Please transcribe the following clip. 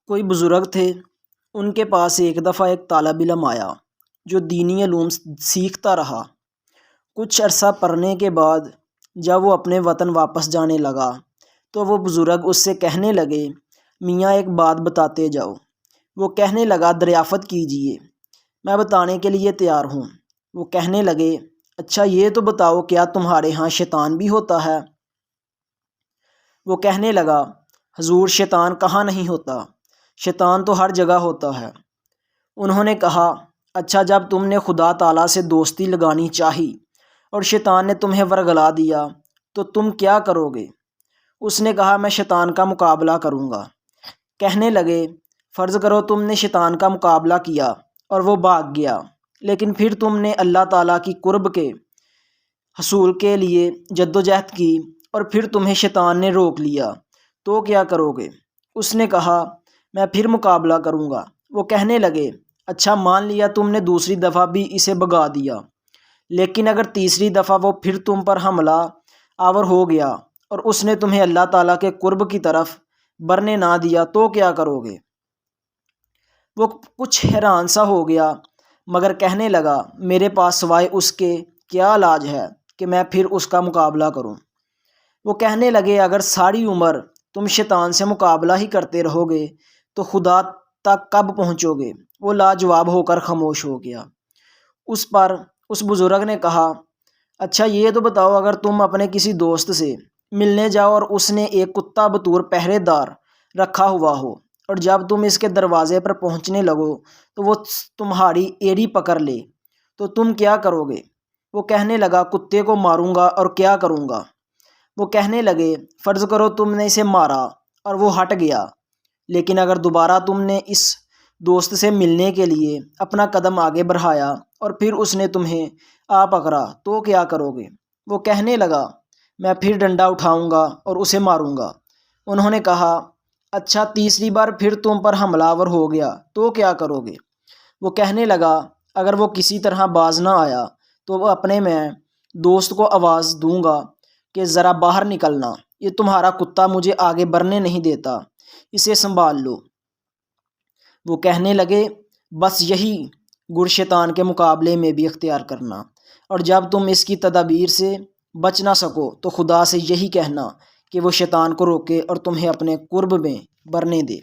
کوئی بزرگ تھے، ان کے پاس ایک دفعہ ایک طالب علم آیا جو دینی علوم سیکھتا رہا۔ کچھ عرصہ پڑھنے کے بعد جب وہ اپنے وطن واپس جانے لگا تو وہ بزرگ اس سے کہنے لگے، میاں ایک بات بتاتے جاؤ۔ وہ کہنے لگا، دریافت کیجیے، میں بتانے کے لیے تیار ہوں۔ وہ کہنے لگے، اچھا یہ تو بتاؤ، کیا تمہارے ہاں شیطان بھی ہوتا ہے؟ وہ کہنے لگا، حضور شیطان کہاں نہیں ہوتا، شیطان تو ہر جگہ ہوتا ہے۔ انہوں نے کہا، اچھا جب تم نے خدا تعالیٰ سے دوستی لگانی چاہی اور شیطان نے تمہیں ورگلا دیا تو تم کیا کرو گے؟ اس نے کہا، میں شیطان کا مقابلہ کروں گا۔ کہنے لگے، فرض کرو تم نے شیطان کا مقابلہ کیا اور وہ بھاگ گیا، لیکن پھر تم نے اللہ تعالیٰ کی قرب کے حصول کے لیے جدوجہد کی اور پھر تمہیں شیطان نے روک لیا، تو کیا کرو گے؟ اس نے کہا، میں پھر مقابلہ کروں گا۔ وہ کہنے لگے، اچھا مان لیا تم نے دوسری دفعہ بھی اسے بھگا دیا، لیکن اگر تیسری دفعہ وہ پھر تم پر حملہ آور ہو گیا اور اس نے تمہیں اللہ تعالیٰ کے قرب کی طرف بڑھنے نہ دیا تو کیا کرو گے؟ وہ کچھ حیران سا ہو گیا مگر کہنے لگا، میرے پاس سوائے اس کے کیا علاج ہے کہ میں پھر اس کا مقابلہ کروں؟ وہ کہنے لگے، اگر ساری عمر تم شیطان سے مقابلہ ہی کرتے رہو گے تو خدا تک کب پہنچو گے؟ وہ لاجواب ہو کر خاموش ہو گیا۔ اس پر اس بزرگ نے کہا، اچھا یہ تو بتاؤ، اگر تم اپنے کسی دوست سے ملنے جاؤ اور اس نے ایک کتا بطور پہرے دار رکھا ہوا ہو اور جب تم اس کے دروازے پر پہنچنے لگو تو وہ تمہاری ایڑی پکڑ لے تو تم کیا کرو گے؟ وہ کہنے لگا، کتے کو ماروں گا اور کیا کروں گا؟ وہ کہنے لگے، فرض کرو تم نے اسے مارا اور وہ ہٹ گیا، لیکن اگر دوبارہ تم نے اس دوست سے ملنے کے لیے اپنا قدم آگے بڑھایا اور پھر اس نے تمہیں آ پکڑا تو کیا کرو گے؟ وہ کہنے لگا، میں پھر ڈنڈا اٹھاؤں گا اور اسے ماروں گا۔ انہوں نے کہا، اچھا تیسری بار پھر تم پر حملہ آور ہو گیا تو کیا کرو گے؟ وہ کہنے لگا، اگر وہ کسی طرح باز نہ آیا تو وہ اپنے میں دوست کو آواز دوں گا کہ ذرا باہر نکلنا، یہ تمہارا کتا مجھے آگے بڑھنے نہیں دیتا، اسے سنبھال لو۔ وہ کہنے لگے، بس یہی گڑ شیطان کے مقابلے میں بھی اختیار کرنا، اور جب تم اس کی تدابیر سے بچ نہ سکو تو خدا سے یہی کہنا کہ وہ شیطان کو روکے اور تمہیں اپنے قرب میں بڑھنے دے۔